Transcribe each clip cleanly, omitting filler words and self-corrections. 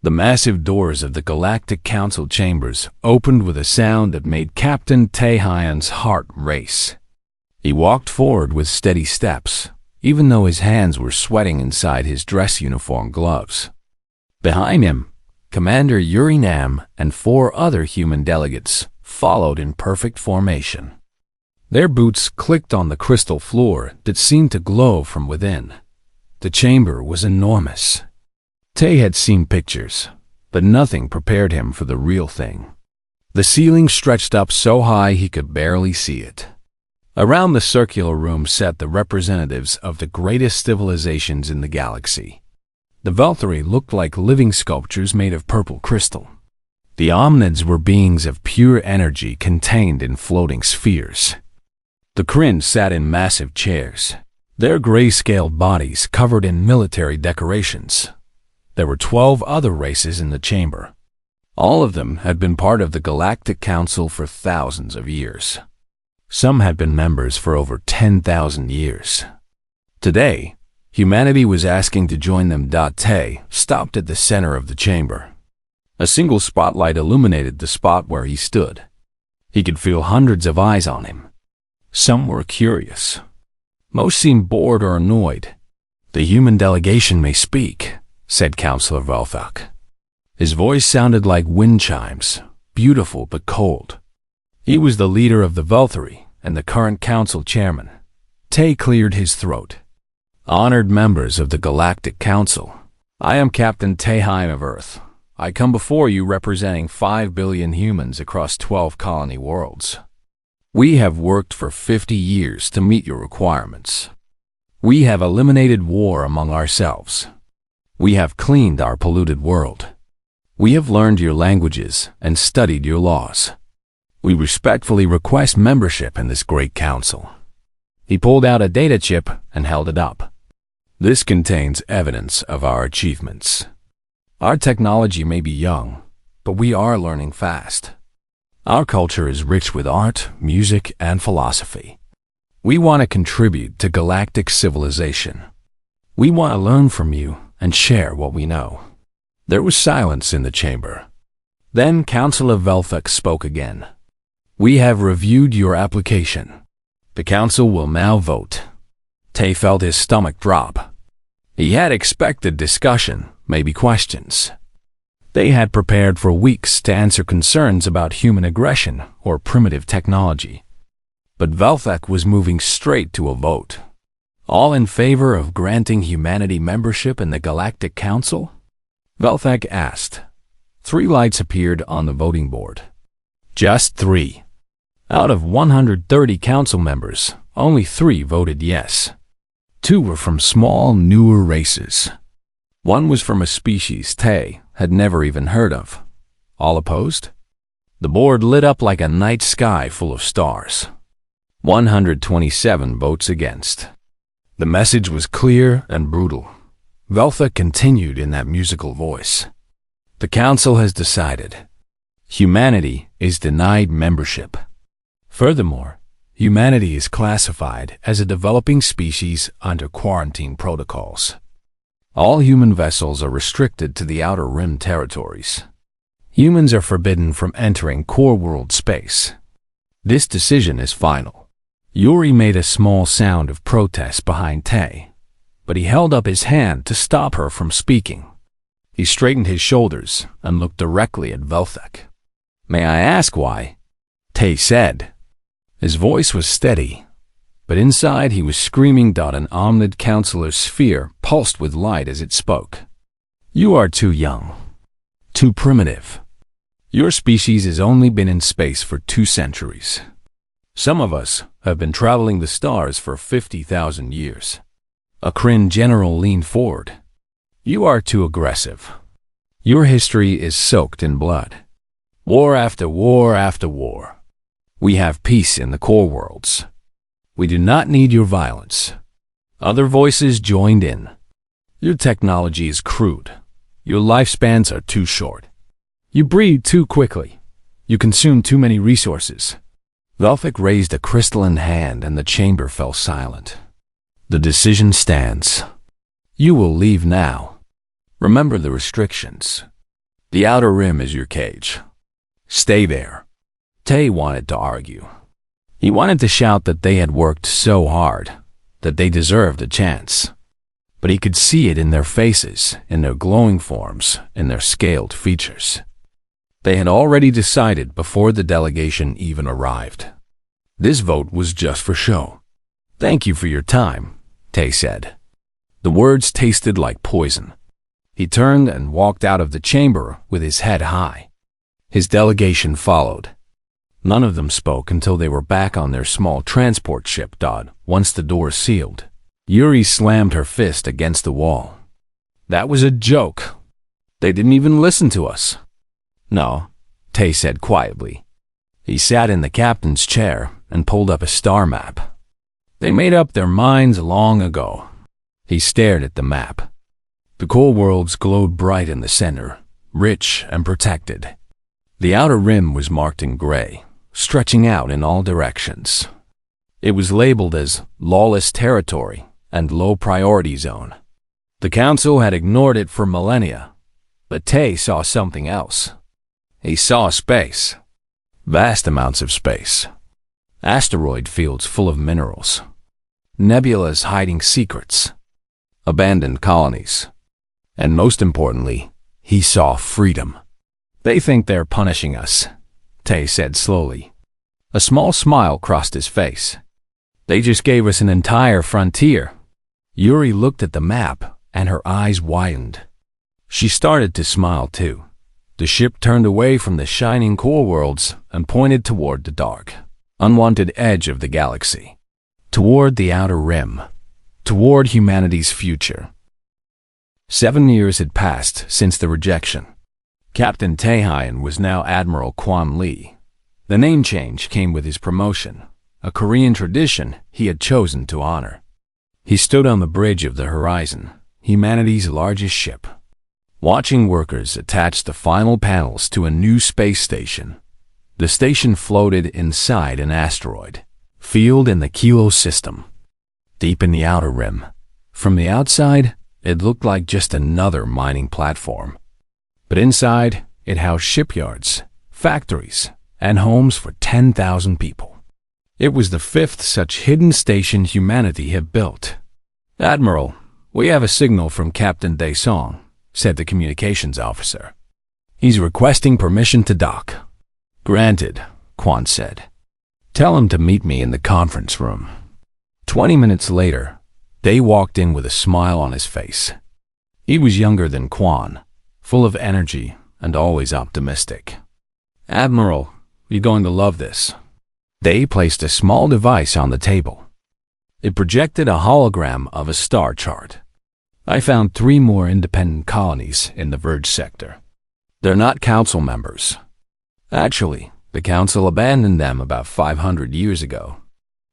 The massive doors of the Galactic Council chambers opened with a sound that made Captain Taehyun's heart race. He walked forward with steady steps, even though his hands were sweating inside his dress uniform gloves. Behind him, Commander Yurinam and 4 other human delegates followed in perfect formation. Their boots clicked on the crystal floor that seemed to glow from within. The chamber was enormous. Tae had seen pictures, but nothing prepared him for the real thing. The ceiling stretched up so high he could barely see it. Around the circular room sat the representatives of the greatest civilizations in the galaxy. The Velthari looked like living sculptures made of purple crystal. The Omnids were beings of pure energy contained in floating spheres. The Kryn sat in massive chairs, their gray-scaled bodies covered in military decorations. There were 12 other races in the chamber. All of them had been part of the Galactic Council for thousands of years. Some had been members for over 10,000 years. Today, humanity was asking to join them. Tae stopped at the center of the chamber. A single spotlight illuminated the spot where he stood. He could feel hundreds of eyes on him. Some were curious. Most seemed bored or annoyed. "The human delegation may speak," said Councillor Velthak. His voice sounded like wind chimes, beautiful but cold. He was the leader of the Velthari and the current council chairman. Tae cleared his throat. "Honored members of the Galactic Council, I am Captain Taehyun of Earth. I come before you representing 5 billion humans across 12 colony worlds. We have worked for 50 years to meet your requirements. We have eliminated war among ourselves. We have cleaned our polluted world. We have learned your languages and studied your laws. We respectfully request membership in this great council." He pulled out a data chip and held it up. "This contains evidence of our achievements. Our technology may be young, but we are learning fast. Our culture is rich with art, music, and philosophy. We want to contribute to galactic civilization. We want to learn from you and share what we know." There was silence in the chamber. Then Councillor Velthak spoke again. "We have reviewed your application. The council will now vote." Tae felt his stomach drop. He had expected discussion, maybe questions. They had prepared for weeks to answer concerns about human aggression or primitive technology. But Velthak was moving straight to a vote. All in favor of granting humanity membership in the Galactic Council? Velthak asked. 3 lights appeared on the voting board. Just 3. Out of 130 council members, only 3 voted yes. 2 were from small, newer races. 1 was from a species Tae had never even heard of. All opposed? The board lit up like a night sky full of stars. 127 votes against. The message was clear and brutal. Velthak continued in that musical voice. "The council has decided. Humanity is denied membership. Furthermore, humanity is classified as a developing species under quarantine protocols. All human vessels are restricted to the Outer Rim territories. Humans are forbidden from entering core world space. This decision is final." Yuri made a small sound of protest behind Tae, but he held up his hand to stop her from speaking. He straightened his shoulders and looked directly at Velthak. "May I ask why?" Tae said. His voice was steady, but inside he was screaming. An Omnid Councilor's sphere pulsed with light as it spoke. "You are too young, too primitive. Your species has only been in space for 2 centuries. Some of us have been traveling the stars for 50,000 years. A Kryn general leaned forward. "You are too aggressive. Your history is soaked in blood. War after war after war. We have peace in the core worlds. We do not need your violence." Other voices joined in. "Your technology is crude. Your lifespans are too short. You breed too quickly. You consume too many resources." Velthak raised a crystalline hand and the chamber fell silent. "The decision stands. You will leave now. Remember the restrictions. The outer rim is your cage. Stay there. Tay wanted to argue. He wanted to shout that they had worked so hard, that they deserved a chance. But he could see it in their faces, in their glowing forms, in their scaled features. They had already decided before the delegation even arrived. This vote was just for show. Thank you for your time, Tay said. The words tasted like poison. He turned and walked out of the chamber with his head high. His delegation followed. None of them spoke until they were back on their small transport ship. Once the door sealed, Yuri slammed her fist against the wall. That was a joke. They didn't even listen to us. No, Tay said quietly. He sat in the captain's chair and pulled up a star map. They made up their minds long ago. He stared at the map. The core worlds glowed bright in the center, rich and protected. The outer rim was marked in gray, stretching out in all directions. It was labeled as lawless territory and low priority zone. The council had ignored it for millennia, but Tay saw something else. He saw space. Vast amounts of space. Asteroid fields full of minerals. Nebulas hiding secrets. Abandoned colonies. And most importantly, he saw freedom. They think they're punishing us, Tay said slowly. A small smile crossed his face. They just gave us an entire frontier. Yuri looked at the map, and her eyes widened. She started to smile too. The ship turned away from the shining core worlds and pointed toward the dark, unwanted edge of the galaxy. Toward the outer rim. Toward humanity's future. 7 years had passed since the rejection. Captain Taehyun was now Admiral Kwon Lee. The name change came with his promotion, a Korean tradition he had chosen to honor. He stood on the bridge of the Horizon, humanity's largest ship, watching workers attach the final panels to a new space station. The station floated inside an asteroid field in the Kilo system, deep in the outer rim. From the outside, it looked like just another mining platform. But inside, it housed shipyards, factories, and homes for 10,000 people. It was the 5th such hidden station humanity had built. Admiral, we have a signal from Captain Daesong, said the communications officer. He's requesting permission to dock. Granted, Kwon said. Tell him to meet me in the conference room. 20 minutes later, Day walked in with a smile on his face. He was younger than Kwon, full of energy and always optimistic. Admiral, you're going to love this. Day placed a small device on the table. It projected a hologram of a star chart. I found 3 more independent colonies in the Verge sector. They're not council members. Actually, the council abandoned them about 500 years ago.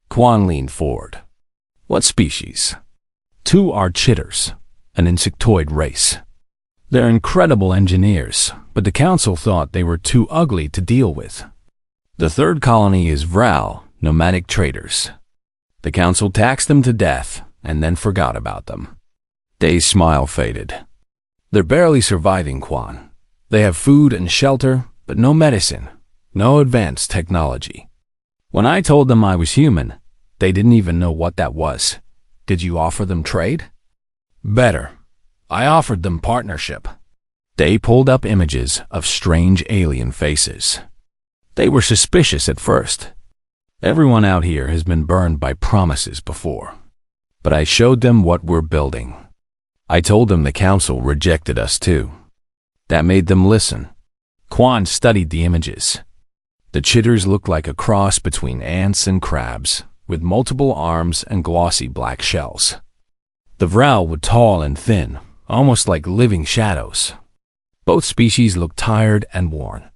Kwon leaned forward. What species? 2 are chitters, an insectoid race. They're incredible engineers, but the council thought they were too ugly to deal with. The 3rd colony is Vral, nomadic traders. The council taxed them to death and then forgot about them. Day's smile faded. They're barely surviving, Kwon. They have food and shelter, but no medicine, no advanced technology. When I told them I was human, they didn't even know what that was. Did you offer them trade? Better. I offered them partnership. Day pulled up images of strange alien faces. They were suspicious at first. Everyone out here has been burned by promises before. But I showed them what we're building. I told them the council rejected us too. That made them listen. Kwon studied the images. The chitters looked like a cross between ants and crabs, with multiple arms and glossy black shells. The Vral were tall and thin, almost like living shadows. Both species looked tired and worn.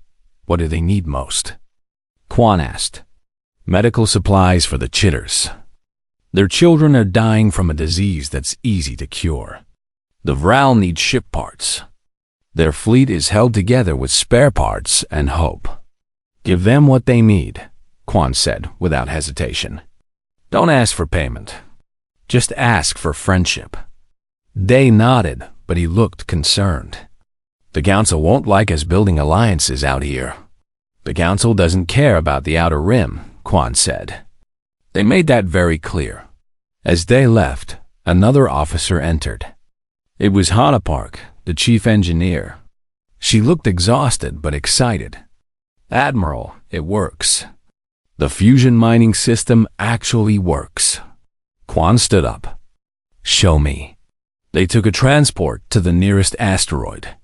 What do they need most? Kwon asked. Medical supplies for the chitters. Their children are dying from a disease that's easy to cure. The Vral need ship parts. Their fleet is held together with spare parts and hope. Give them what they need, Kwon said without hesitation. Don't ask for payment. Just ask for friendship. Day nodded, but he looked concerned. The Council won't like us building alliances out here. The Council doesn't care about the Outer Rim, Quan said. They made that very clear. As they left, another officer entered. It was Hana Park, the chief engineer. She looked exhausted but excited. Admiral, it works. The fusion mining system actually works. Quan stood up. Show me. They took a transport to the nearest asteroid.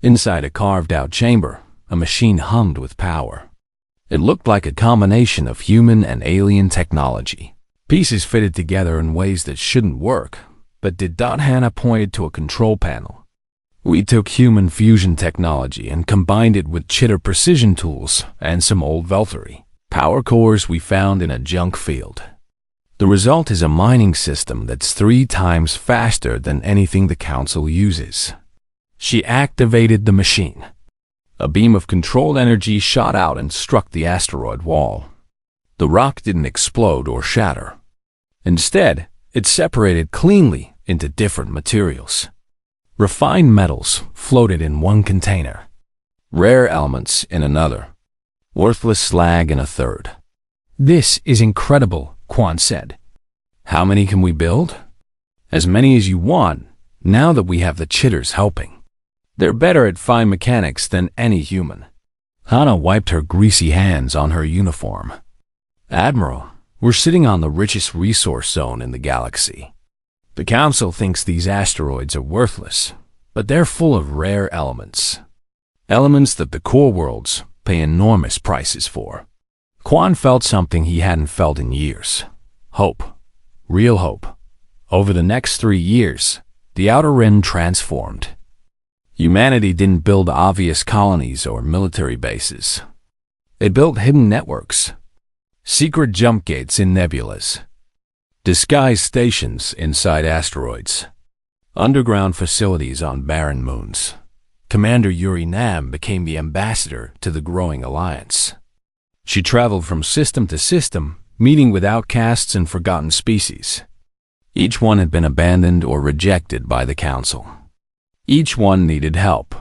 Inside a carved-out chamber, a machine hummed with power. It looked like a combination of human and alien technology. Pieces fitted together in ways that shouldn't work, but did. Hannah pointed to a control panel. We took human fusion technology and combined it with chitter precision tools and some old Veltari power cores we found in a junk field. The result is a mining system that's 3 times faster than anything the Council uses. She activated the machine. A beam of controlled energy shot out and struck the asteroid wall. The rock didn't explode or shatter. Instead, it separated cleanly into different materials. Refined metals floated in one container, rare elements in another, worthless slag in a third. This is incredible, Quan said. How many can we build? As many as you want, now that we have the chitters helping. They're better at fine mechanics than any human. Hana wiped her greasy hands on her uniform. Admiral, we're sitting on the richest resource zone in the galaxy. The Council thinks these asteroids are worthless, but they're full of rare elements. Elements that the core worlds pay enormous prices for. Quan felt something he hadn't felt in years. Hope. Real hope. Over the next 3 years, the Outer Rim transformed. Humanity didn't build obvious colonies or military bases. It built hidden networks, secret jump gates in nebulas, disguised stations inside asteroids, underground facilities on barren moons. Commander Yuri Nam became the ambassador to the growing alliance. She traveled from system to system, meeting with outcasts and forgotten species. Each one had been abandoned or rejected by the Council. Each one needed help.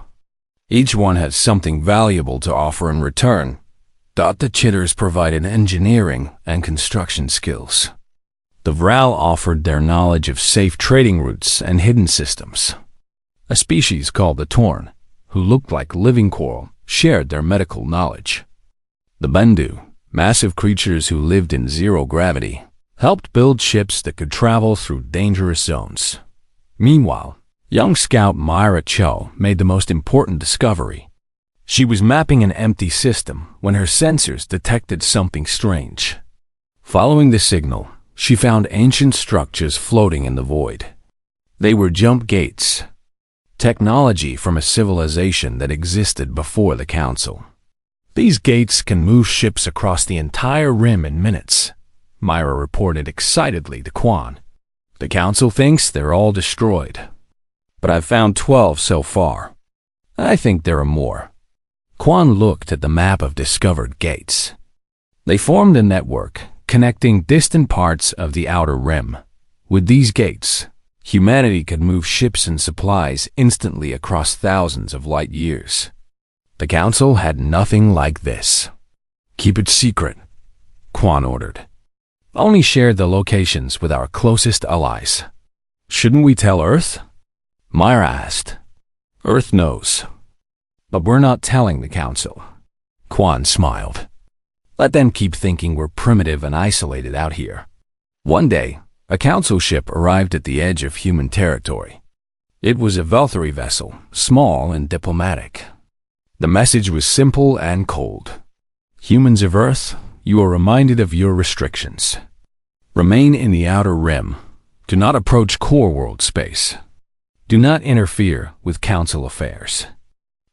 Each one had something valuable to offer in return. The chitters provided engineering and construction skills. The Vral offered their knowledge of safe trading routes and hidden systems. A species called the Torn, who looked like living coral, shared their medical knowledge. The Bendu, massive creatures who lived in zero gravity, helped build ships that could travel through dangerous zones. Meanwhile, young scout Myra Cho made the most important discovery. She was mapping an empty system when her sensors detected something strange. Following the signal, she found ancient structures floating in the void. They were jump gates, technology from a civilization that existed before the Council. These gates can move ships across the entire rim in minutes, Myra reported excitedly to Quan. The Council thinks they're all destroyed, but I've found 12 so far. I think there are more. Quan looked at the map of discovered gates. They formed a network connecting distant parts of the Outer Rim. With these gates, humanity could move ships and supplies instantly across thousands of light years. The Council had nothing like this. Keep it secret, Quan ordered. Only share the locations with our closest allies. Shouldn't we tell Earth? Myra asked. Earth knows. But we're not telling the Council. Quan smiled. Let them keep thinking we're primitive and isolated out here. One day, a Council ship arrived at the edge of human territory. It was a Veltari vessel, small and diplomatic. The message was simple and cold. Humans of Earth, you are reminded of your restrictions. Remain in the Outer Rim. Do not approach core world space. Do not interfere with Council affairs.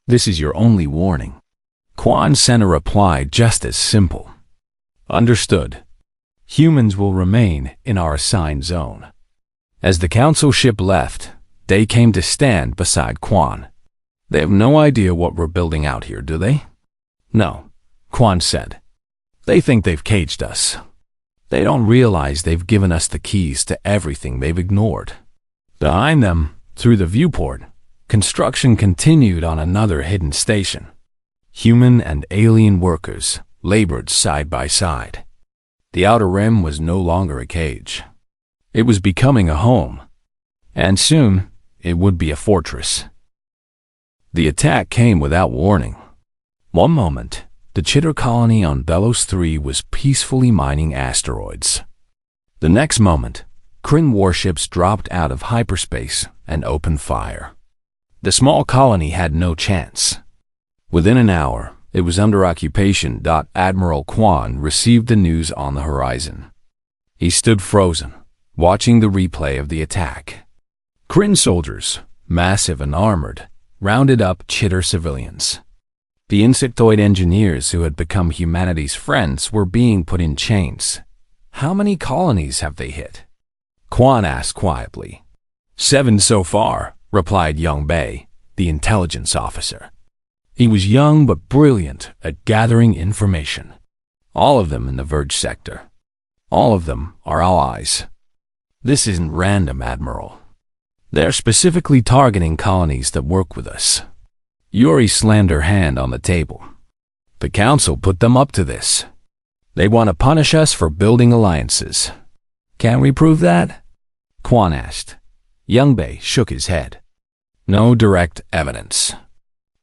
This is your only warning. Quan sent a reply just as simple. Understood. Humans will remain in our assigned zone. As the Council ship left, they came to stand beside Quan. They have no idea what we're building out here, do they? No, Quan said. They think they've caged us. They don't realize they've given us the keys to everything they've ignored. Behind them, through the viewport, Construction continued on another hidden station. Human and alien workers labored side by side. The Outer Rim was no longer a cage. It was becoming a home, and soon it would be a fortress. The attack came without warning. One moment, the Chitter colony on Belos 3 was peacefully mining asteroids. The next moment, Kryn warships dropped out of hyperspace and opened fire. The small colony had no chance. Within an hour, it was under occupation. Admiral Quan received the news on the horizon. He stood frozen, watching the replay of the attack. Kryn soldiers, massive and armored, rounded up Chitter civilians. The insectoid engineers who had become humanity's friends were being put in chains. "How many colonies have they hit?" Quan asked quietly. "7 so far," replied Young Bei, the intelligence officer. He was young but brilliant at gathering information. "All of them in the Verge sector. All of them are allies. This isn't random, Admiral. They're specifically targeting colonies that work with us." Yuri slammed her hand on the table. "The Council put them up to this. They want to punish us for building alliances. Can we prove that?" Quan asked. Young Bei shook his head. "No direct evidence.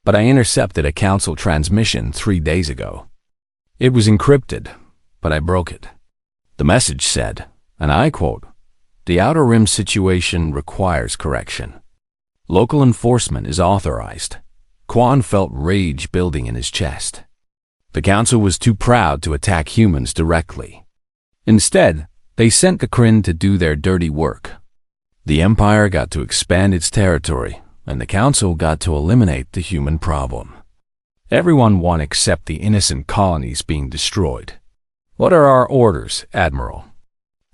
But I intercepted a Council transmission 3 days ago. It was encrypted, but I broke it. The message said, and I quote, 'The Outer Rim situation requires correction. Local enforcement is authorized.'" Quan felt rage building in his chest. The Council was too proud to attack humans directly. Instead, they sent the Kryn to do their dirty work. The Empire got to expand its territory, and the Council got to eliminate the human problem. Everyone won except the innocent colonies being destroyed. "What are our orders, Admiral?"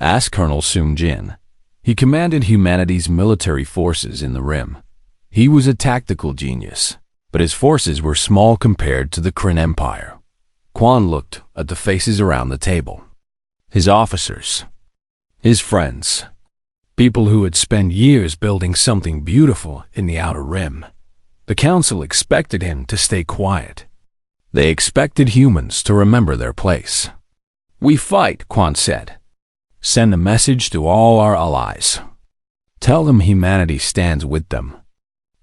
asked Colonel Sung Jin. He commanded humanity's military forces in the Rim. He was a tactical genius, but his forces were small compared to the Kryn Empire. Quan looked at the faces around the table. His officers, his friends, people who had spent years building something beautiful in the Outer Rim. The Council expected him to stay quiet. They expected humans to remember their place. "We fight," Quan said. "Send a message to all our allies. Tell them humanity stands with them.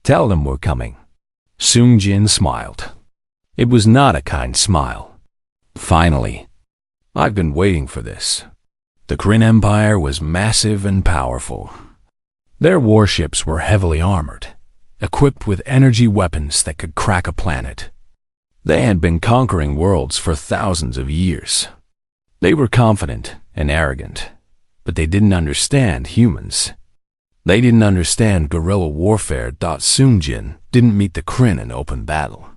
Tell them we're coming." Sung Jin smiled. It was not a kind smile. "Finally. I've been waiting for this." The Kryn Empire was massive and powerful. Their warships were heavily armored, equipped with energy weapons that could crack a planet. They had been conquering worlds for thousands of years. They were confident and arrogant, but they didn't understand humans. They didn't understand guerrilla warfare. Sung Jin didn't meet the Kryn in open battle.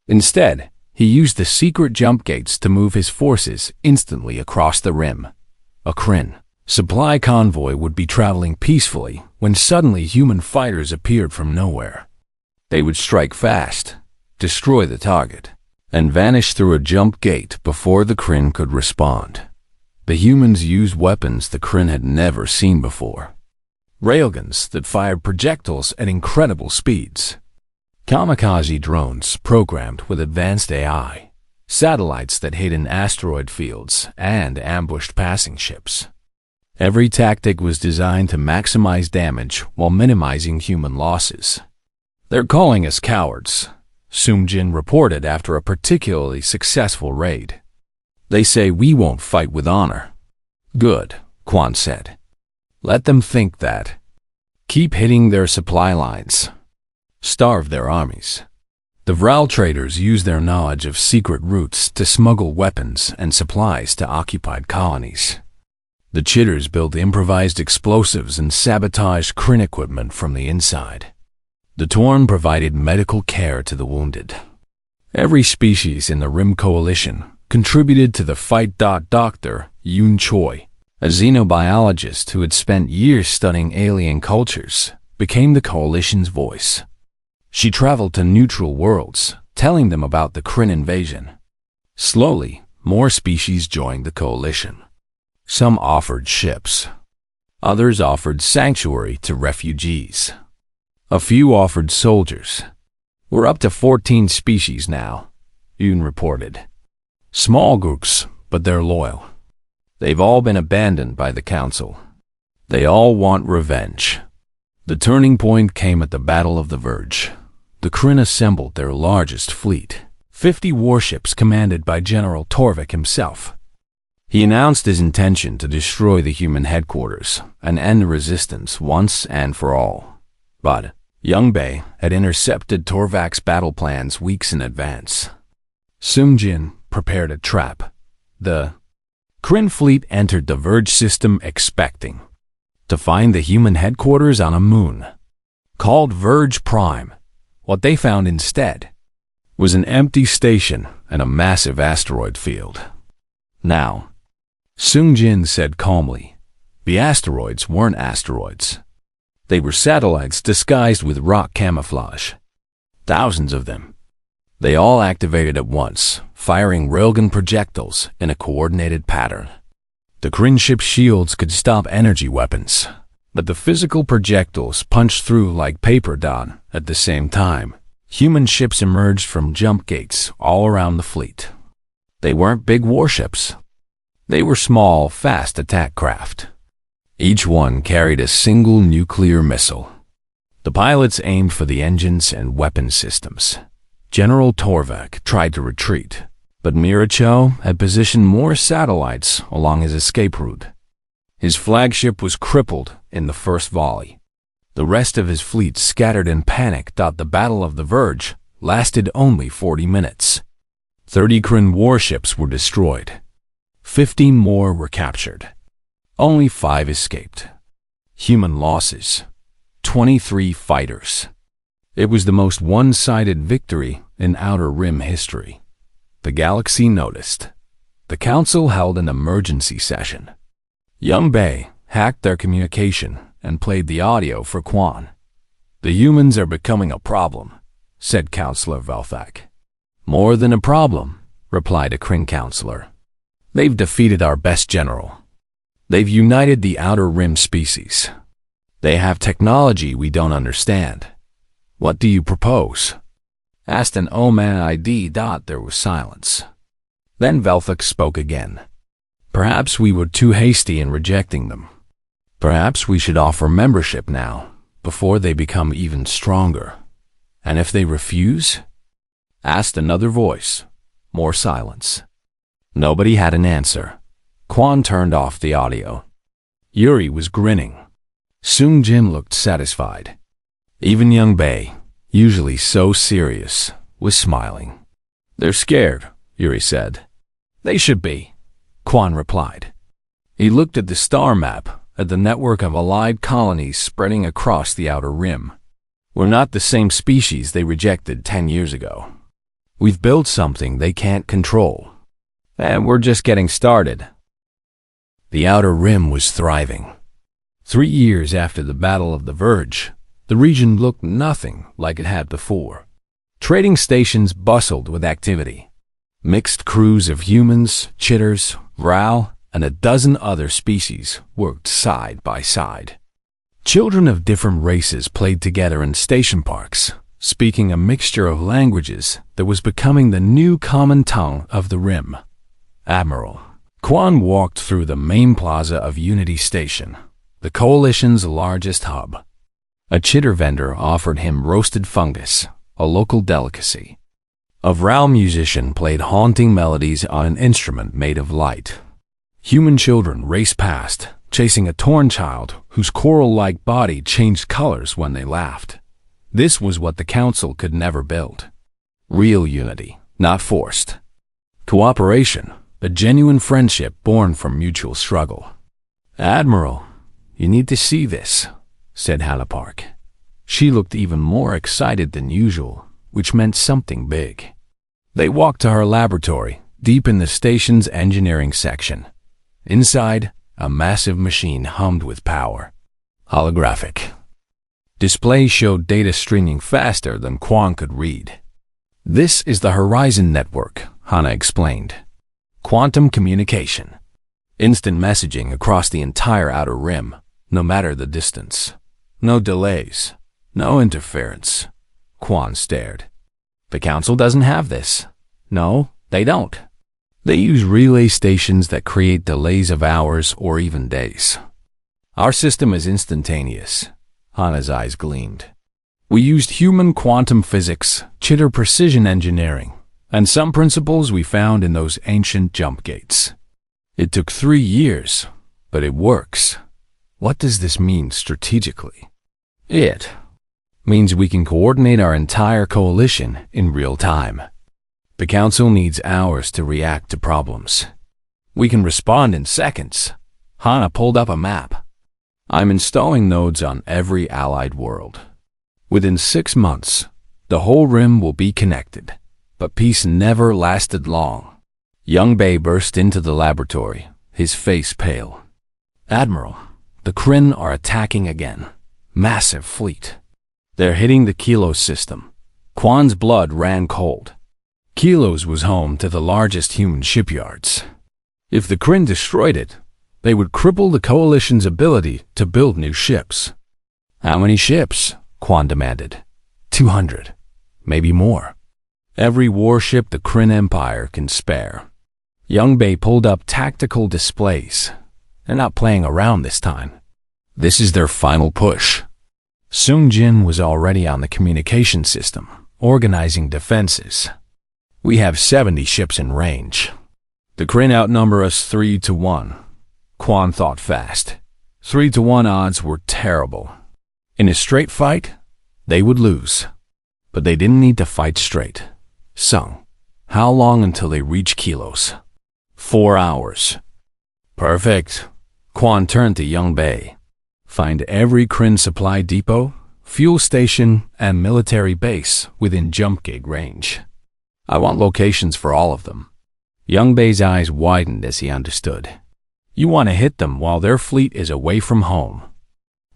Instead, he used the secret jump gates to move his forces instantly across the Rim. A Kryn supply convoy would be traveling peacefully when suddenly human fighters appeared from nowhere. They would strike fast, destroy the target, and vanish through a jump gate before the Kryn could respond. The humans used weapons the Kryn had never seen before. Railguns that fired projectiles at incredible speeds. Kamikaze drones programmed with advanced AI. Satellites that hid in asteroid fields and ambushed passing ships. Every tactic was designed to maximize damage while minimizing human losses. "They're calling us cowards," Sung Jin reported after a particularly successful raid. "They say we won't fight with honor." "Good," Quan said. "Let them think that. Keep hitting their supply lines. Starve their armies." The Vral traders used their knowledge of secret routes to smuggle weapons and supplies to occupied colonies. The Chitters built improvised explosives and sabotaged Kryn equipment from the inside. The Torn provided medical care to the wounded. Every species in the Rim Coalition contributed to the fight. Dr. Yoon Choi, a xenobiologist who had spent years studying alien cultures, became the Coalition's voice. She traveled to neutral worlds, telling them about the Kryn invasion. Slowly, more species joined the Coalition. Some offered ships. Others offered sanctuary to refugees. A few offered soldiers. We're up to 14 species now, Yoon reported. Small groups, but they're loyal. They've all been abandoned by the Council. They all want revenge. The turning point came at the Battle of the Verge. The Kryn assembled their largest fleet, 50 warships commanded by General Torvik himself. He announced his intention to destroy the human headquarters and end the resistance once and for all. But Young Bae had intercepted Torvik's battle plans weeks in advance. Seung-jin prepared a trap. The Kryn fleet entered the Verge system expecting to find the human headquarters on a moon called Verge Prime. What they found instead was an empty station and a massive asteroid field. Now, Seung-jin said calmly, the asteroids weren't asteroids. They were satellites disguised with rock camouflage. Thousands of them. They all activated at once, firing railgun projectiles in a coordinated pattern. The Kryn ship shields could stop energy weapons, but the physical projectiles punched through like paper dot. At the same time, human ships emerged from jump gates all around the fleet. They weren't big warships. They were small, fast attack craft. Each one carried a single nuclear missile. The pilots aimed for the engines and weapon systems. General Torvik tried to retreat, but Miracho had positioned more satellites along his escape route. His flagship was crippled in the first volley. The rest of his fleet scattered in panic. The Battle of the Verge lasted only 40 minutes. 30 Kryn warships were destroyed. 15 more were captured. Only 5 escaped. Human losses: 23 fighters. It was the most one-sided victory in Outer Rim history. The galaxy noticed. The Council held an emergency session. Young Bae hacked their communication and played the audio for Quan. The humans are becoming a problem, said Counselor Velthak. More than a problem, replied a Kryn counselor. They've defeated our best general. They've united the Outer Rim species. They have technology we don't understand. What do you propose? Asked an Oman ID. There was silence. Then Velthak spoke again. Perhaps we were too hasty in rejecting them. Perhaps we should offer membership now, before they become even stronger. And if they refuse? Asked another voice. More silence. Nobody had an answer. Quan turned off the audio. Yuri was grinning. Seung-jin looked satisfied. Even Young Bae, usually so serious, was smiling. They're scared, Yuri said. They should be, Quan replied. He looked at the star map, at the network of allied colonies spreading across the Outer Rim. We're not the same species they rejected 10 years ago. We've built something they can't control. And we're just getting started. The Outer Rim was thriving. 3 years after the Battle of the Verge, the region looked nothing like it had before. Trading stations bustled with activity. Mixed crews of humans, chitters, Ral, and a dozen other species worked side by side. Children of different races played together in station parks, speaking a mixture of languages that was becoming the new common tongue of the Rim. Admiral Quan walked through the main plaza of Unity Station, the Coalition's largest hub. A chitter vendor offered him roasted fungus, a local delicacy. A Ral musician played haunting melodies on an instrument made of light. Human children raced past, chasing a torn child whose coral-like body changed colors when they laughed. This was what the Council could never build. Real unity, not forced. Cooperation, a genuine friendship born from mutual struggle. Admiral, you need to see this, said Hannah Park. She looked even more excited than usual, which meant something big. They walked to her laboratory, deep in the station's engineering section. Inside, a massive machine hummed with power. Holographic. Display showed data streaming faster than Quan could read. This is the Horizon Network, Hannah explained. Quantum communication. Instant messaging across the entire Outer Rim, no matter the distance. No delays. No interference. Quan stared. The Council doesn't have this. No, they don't. They use relay stations that create delays of hours or even days. Our system is instantaneous. Hana's eyes gleamed. We used human quantum physics, chitter precision engineering, and some principles we found in those ancient jump gates. It took 3 years, but it works. What does this mean strategically? It means we can coordinate our entire coalition in real time. The Council needs hours to react to problems. We can respond in seconds. Hana pulled up a map. I'm installing nodes on every allied world. Within 6 months, the whole rim will be connected. But peace never lasted long. Young Bei burst into the laboratory, his face pale. Admiral, the Kryn are attacking again. Massive fleet. They're hitting the Kilos system. Quan's blood ran cold. Kilos was home to the largest human shipyards. If the Kryn destroyed it, they would cripple the Coalition's ability to build new ships. How many ships? Quan demanded. 200. Maybe more. Every warship the Kryn Empire can spare. Young Bei pulled up tactical displays. They're not playing around this time. This is their final push. Sung Jin was already on the communication system, organizing defenses. We have 70 ships in range. The Kryn outnumber us 3-1. Quan thought fast. 3-1 odds were terrible. In a straight fight, they would lose. But they didn't need to fight straight. Sung, how long until they reach Kilos? 4 hours. Perfect. Quan turned to Young Bei. Find every Kryn supply depot, fuel station, and military base within jump gate range. I want locations for all of them. Young Bei's eyes widened as he understood. You want to hit them while their fleet is away from home.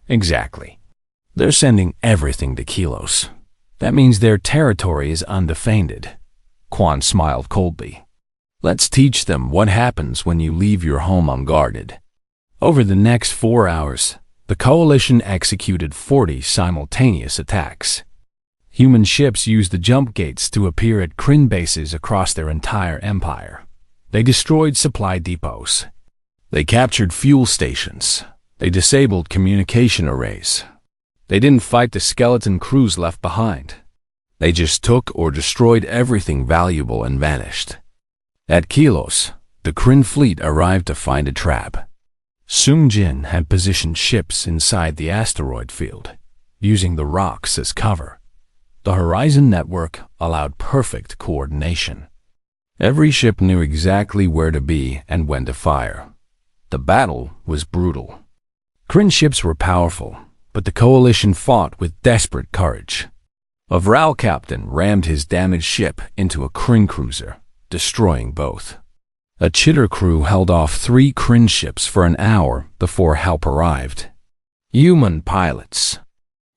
Exactly. They're sending everything to Kilos. That means their territory is undefended. Quan smiled coldly. Let's teach them what happens when you leave your home unguarded. Over the next 4 hours, the Coalition executed 40 simultaneous attacks. Human ships used the jump gates to appear at Kryn bases across their entire empire. They destroyed supply depots. They captured fuel stations. They disabled communication arrays. They didn't fight the skeleton crews left behind. They just took or destroyed everything valuable and vanished. At Kilos, the Kryn fleet arrived to find a trap. Sung Jin had positioned ships inside the asteroid field, using the rocks as cover. The Horizon network allowed perfect coordination. Every ship knew exactly where to be and when to fire. The battle was brutal. Kryn ships were powerful, but the Coalition fought with desperate courage. A Vral captain rammed his damaged ship into a Kryn cruiser, destroying both. A chitter crew held off 3 Kryn ships for an hour before help arrived. Human pilots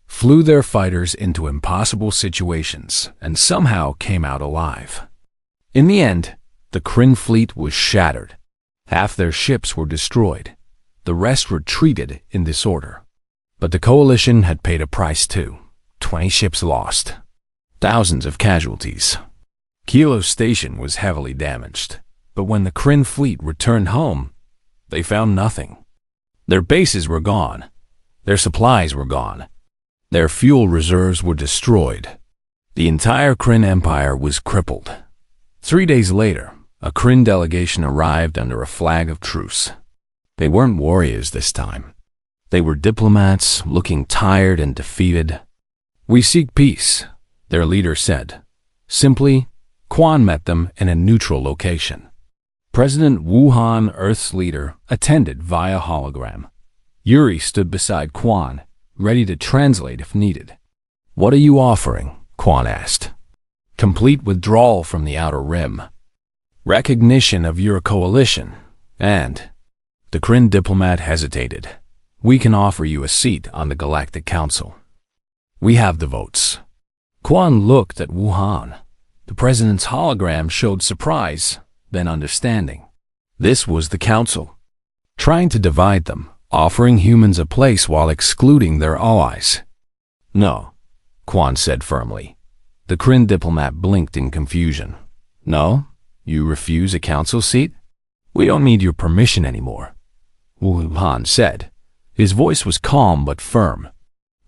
flew their fighters into impossible situations and somehow came out alive. In the end, the Kryn fleet was shattered. Half their ships were destroyed. The rest retreated in disorder. But the Coalition had paid a price too. 20 ships lost. Thousands of casualties. Kilos Station was heavily damaged. But when the Kryn fleet returned home, they found nothing. Their bases were gone. Their supplies were gone. Their fuel reserves were destroyed. The entire Kryn Empire was crippled. 3 days later, a Kryn delegation arrived under a flag of truce. They weren't warriors this time. They were diplomats looking tired and defeated. We seek peace, their leader said. Simply, Quan met them in a neutral location. President Wuhan, Earth's leader, attended via hologram. Yuri stood beside Quan, ready to translate if needed. What are you offering? Quan asked. Complete withdrawal from the Outer Rim. Recognition of your coalition. And the Kryn diplomat hesitated. We can offer you a seat on the Galactic Council. We have the votes. Quan looked at Wuhan. The president's hologram showed surprise, then understanding. This was the council, trying to divide them, offering humans a place while excluding their allies. No, Quan said firmly. The Kryn diplomat blinked in confusion. No? You refuse a council seat? We don't need your permission anymore, Wuhan said. His voice was calm but firm.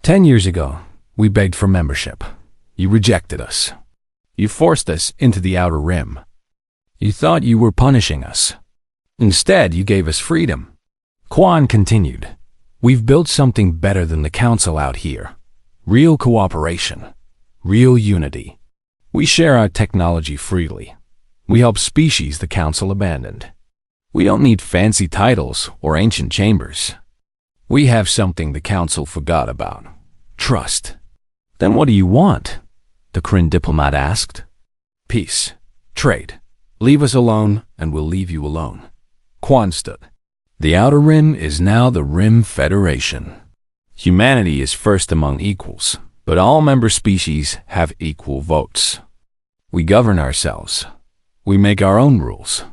10 years ago, we begged for membership. You rejected us. You forced us into the Outer Rim. You thought you were punishing us. Instead, you gave us freedom. Quan continued. We've built something better than the council out here. Real cooperation. Real unity. We share our technology freely. We help species the council abandoned. We don't need fancy titles or ancient chambers. We have something the council forgot about. Trust. Then what do you want? The Kryn diplomat asked. Peace. Trade. Leave us alone and we'll leave you alone. Quan stood. The Outer Rim is now the Rim Federation. Humanity is first among equals, but all member species have equal votes. We govern ourselves. We make our own rules.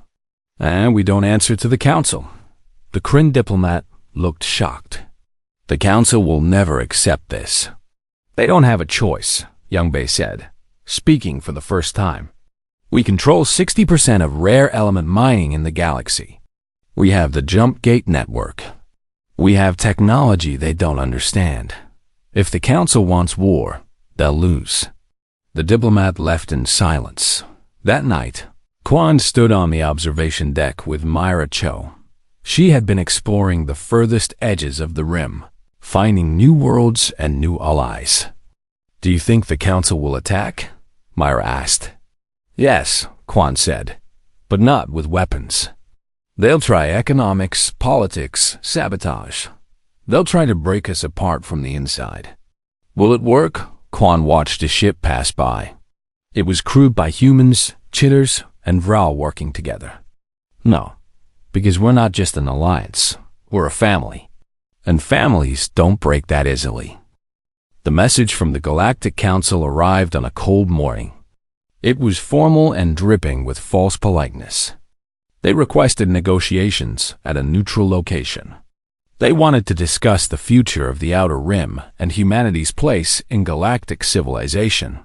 And we don't answer to the council. The Kryn diplomat looked shocked. The council will never accept this. They don't have a choice, Young Bei said, speaking for the first time. We control 60% of rare element mining in the galaxy. We have the Jump Gate network. We have technology they don't understand. If the council wants war, they'll lose. The diplomat left in silence. That night, Quan stood on the observation deck with Myra Cho. She had been exploring the furthest edges of the Rim, finding new worlds and new allies. Do you think the council will attack? Myra asked. Yes, Quan said, but not with weapons. They'll try economics, politics, sabotage. They'll try to break us apart from the inside. Will it work? Quan watched a ship pass by. It was crewed by humans, chitters, and Vral working together. No, because we're not just an alliance, we're a family. And families don't break that easily. The message from the Galactic Council arrived on a cold morning. It was formal and dripping with false politeness. They requested negotiations at a neutral location. They wanted to discuss the future of the Outer Rim and humanity's place in galactic civilization.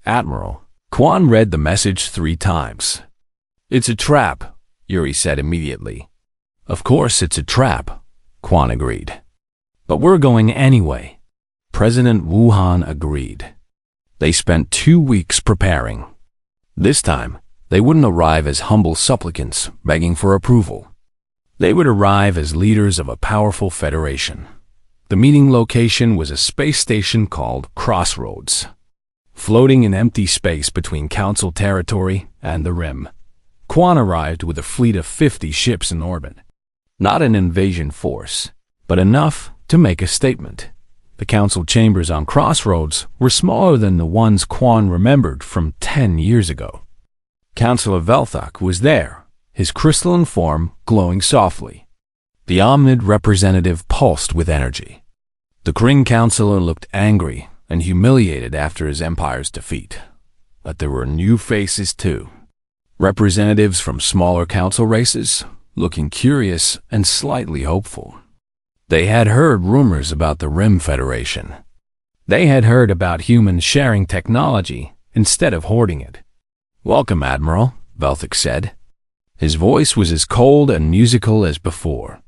Admiral, Quan read the message 3 times. It's a trap, Yuri said immediately. Of course it's a trap, Quan agreed. But we're going anyway. President Wuhan agreed. They spent 2 weeks preparing. This time, they wouldn't arrive as humble supplicants begging for approval. They would arrive as leaders of a powerful federation. The meeting location was a space station called Crossroads, floating in empty space between Council territory and the Rim. Quan arrived with a fleet of 50 ships in orbit. Not an invasion force, but enough to make a statement. The Council chambers on Crossroads were smaller than the ones Quan remembered from 10 years ago. Councillor Velthok was there, his crystalline form glowing softly. The Omnid representative pulsed with energy. The Kryn councillor looked angry and humiliated after his empire's defeat. But there were new faces too. Representatives from smaller council races, looking curious and slightly hopeful. They had heard rumors about the Rim Federation. They had heard about humans sharing technology instead of hoarding it. Welcome, Admiral, Velthok said. His voice was as cold and musical as before.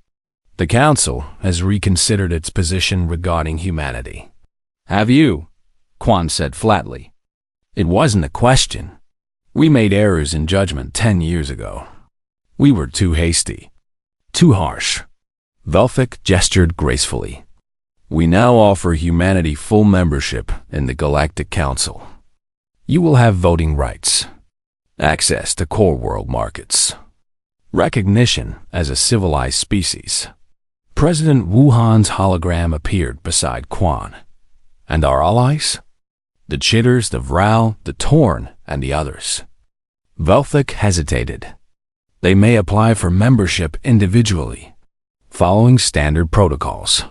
The Council has reconsidered its position regarding humanity. Have you? Quan said flatly. It wasn't a question. We made errors in judgment 10 years ago. We were too hasty, too harsh. Velthok gestured gracefully. We now offer humanity full membership in the Galactic Council. You will have voting rights, access to core world markets, recognition as a civilized species. President Wuhan's hologram appeared beside Quan. And our allies? The Chitters, the Vral, the Torn, and the others. Velthok hesitated. They may apply for membership individually, following standard protocols,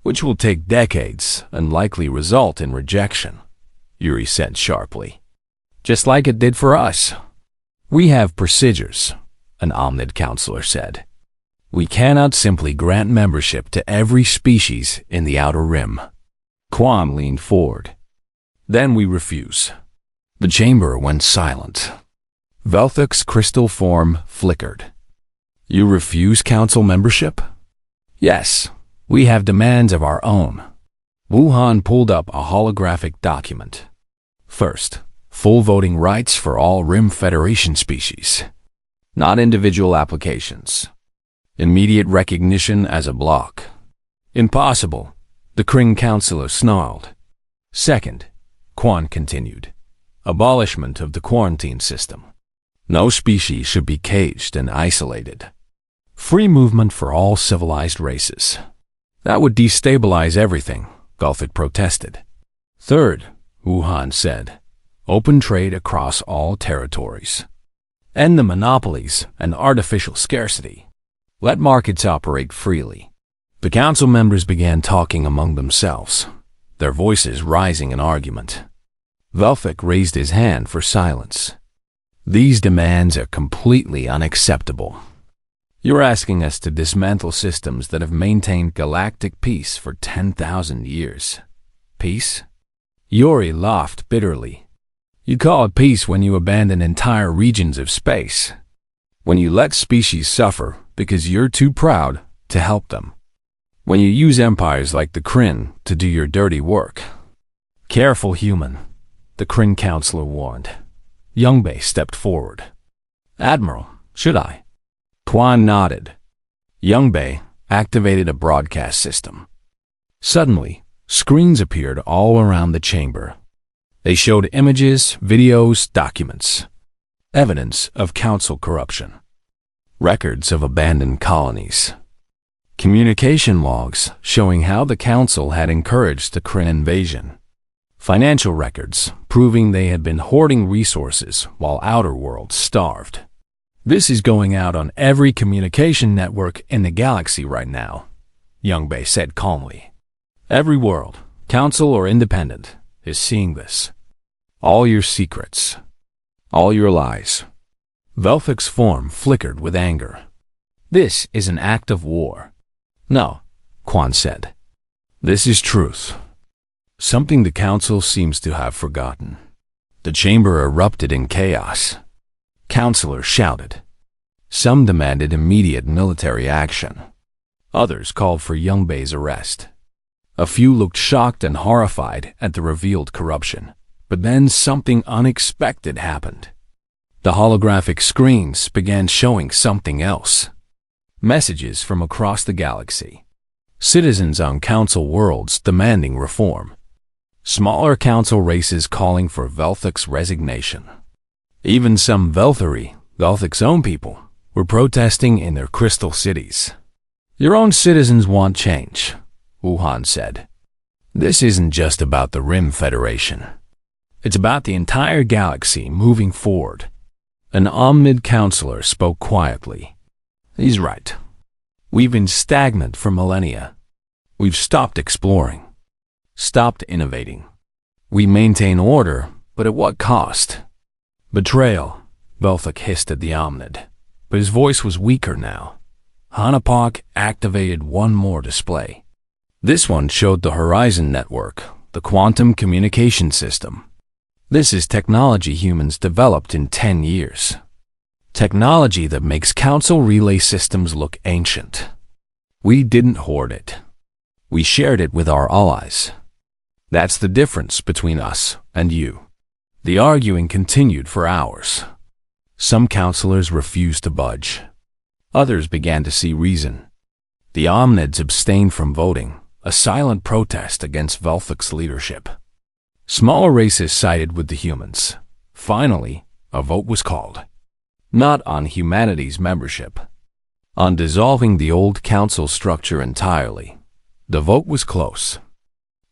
which will take decades and likely result in rejection, Yuri said sharply. Just like it did for us. We have procedures, an Omnid counselor said. We cannot simply grant membership to every species in the Outer Rim. Quan leaned forward. Then we refuse. The chamber went silent. Velthic's crystal form flickered. You refuse council membership? Yes, we have demands of our own. Wuhan pulled up a holographic document. First, full voting rights for all Rim Federation species, not individual applications. Immediate recognition as a block. Impossible, the Kryn counselor snarled. Second, Quan continued, abolishment of the quarantine system. No species should be caged and isolated. Free movement for all civilized races. That would destabilize everything, Gulfit protested. Third, Wuhan said, open trade across all territories. End the monopolies and artificial scarcity. Let markets operate freely. The council members began talking among themselves, their voices rising in argument. Velthic raised his hand for silence. These demands are completely unacceptable. You're asking us to dismantle systems that have maintained galactic peace for 10,000 years. Peace? Yori laughed bitterly. You call it peace when you abandon entire regions of space. When you let species suffer because you're too proud to help them. When you use empires like the Kryn to do your dirty work. Careful, human, the Kryn counselor warned. Youngbei stepped forward. Admiral, should I? Quan nodded. Youngbei activated a broadcast system. Suddenly, screens appeared all around the chamber. They showed images, videos, documents. Evidence of council corruption. Records of abandoned colonies. Communication logs showing how the council had encouraged the Kryn invasion. Financial records proving they had been hoarding resources while outer worlds starved. This is going out on every communication network in the galaxy right now, Youngbei said calmly. Every world, council or independent, is seeing this. All your secrets. All your lies. Velthic's form flickered with anger. This is an act of war. No, Quan said. This is truth. Something the council seems to have forgotten. The chamber erupted in chaos. Councilors shouted. Some demanded immediate military action. Others called for Youngbei's arrest. A few looked shocked and horrified at the revealed corruption, but then something unexpected happened. The holographic screens began showing something else. Messages from across the galaxy. Citizens on council worlds demanding reform. Smaller council races calling for Velthic's resignation. Even some Velthari, Velthic's own people, were protesting in their crystal cities. Your own citizens want change, Wuhan said. This isn't just about the Rim Federation. It's about the entire galaxy moving forward. An Omnid counselor spoke quietly. He's right. We've been stagnant for millennia. We've stopped exploring. Stopped innovating. We maintain order, but at what cost? Betrayal, Velthic hissed at the Omnid, but his voice was weaker now. Hanapak activated one more display. This one showed the Horizon Network, the quantum communication system. This is technology humans developed in 10 years. Technology that makes council relay systems look ancient. We didn't hoard it. We shared it with our allies. That's the difference between us and you. The arguing continued for hours. Some counselors refused to budge. Others began to see reason. The Omnids abstained from voting, a silent protest against Velthic's leadership. Smaller races sided with the humans. Finally, a vote was called. Not on humanity's membership. On dissolving the old council structure entirely. The vote was close.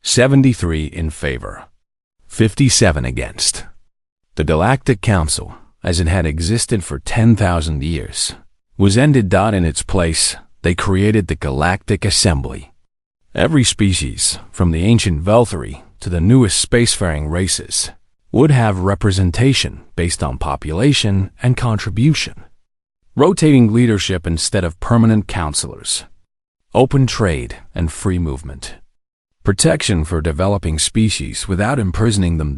73 in favor. 57 against. The Galactic Council, as it had existed for 10,000 years, was ended. In its place, they created the Galactic Assembly. Every species, from the ancient Velthari to the newest spacefaring races, would have representation based on population and contribution. Rotating leadership instead of permanent counselors. Open trade and free movement. Protection for developing species without imprisoning them.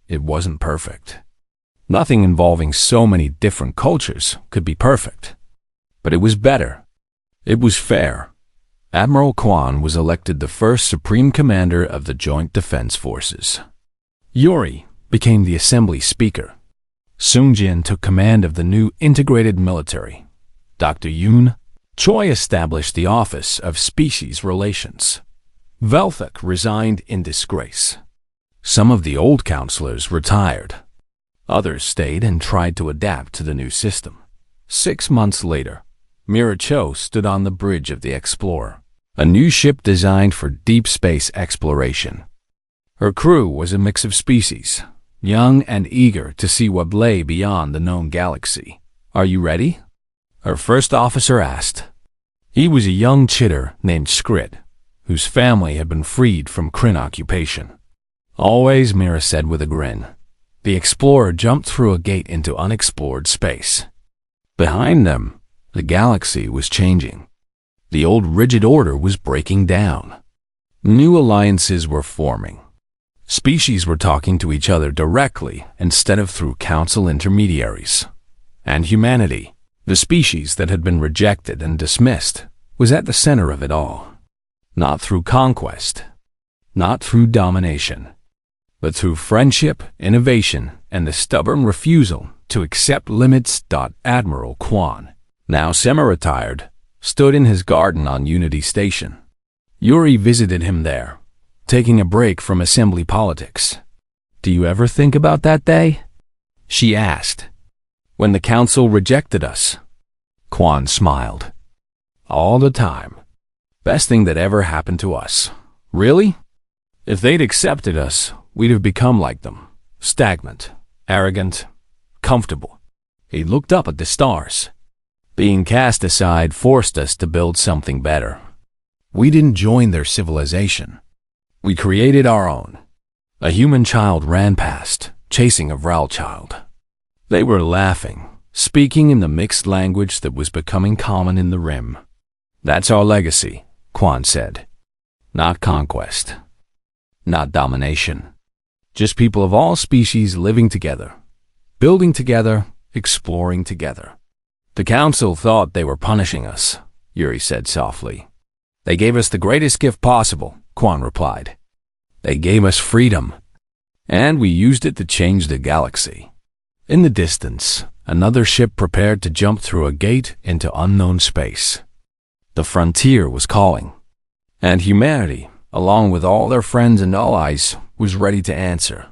It wasn't perfect. Nothing involving so many different cultures could be perfect. But it was better. It was fair. Admiral Kwan was elected the first Supreme Commander of the Joint Defense Forces. Yuri became the Assembly Speaker. Sungjin took command of the new integrated military. Dr. Yoon Choi established the Office of Species Relations. Velthuk resigned in disgrace. Some of the old counselors retired. Others stayed and tried to adapt to the new system. 6 months later, Mira Cho stood on the bridge of the Explorer, a new ship designed for deep space exploration. Her crew was a mix of species, young and eager to see what lay beyond the known galaxy. "Are you ready?" her first officer asked. He was a young chitter named Skrid, whose family had been freed from Kryn occupation. "Always," Mira said with a grin. The Explorer jumped through a gate into unexplored space. Behind them, the galaxy was changing. The old rigid order was breaking down. New alliances were forming. Species were talking to each other directly instead of through council intermediaries. And humanity, the species that had been rejected and dismissed, was at the center of it all. Not through conquest, not through domination, but through friendship, innovation, and the stubborn refusal to accept limits. Admiral Kwan, now semi-retired, stood in his garden on Unity Station. Yuri visited him there, taking a break from assembly politics. "Do you ever think about that day?" she asked. "When the council rejected us?" Kwan smiled. "All the time. Best thing that ever happened to us." "Really? If they'd accepted us, we'd have become like them. Stagnant, arrogant, comfortable." He looked up at the stars. "Being cast aside forced us to build something better. We didn't join their civilization. We created our own." A human child ran past, chasing a Vral child. They were laughing, speaking in the mixed language that was becoming common in the Rim. "That's our legacy," Kwan said. "Not conquest. Not domination. Just people of all species living together, building together, exploring together." "The council thought they were punishing us," Yuri said softly. "They gave us the greatest gift possible," Kwan replied. "They gave us freedom, and we used it to change the galaxy." In the distance, another ship prepared to jump through a gate into unknown space. The frontier was calling, and humanity, along with all their friends and allies, was ready to answer.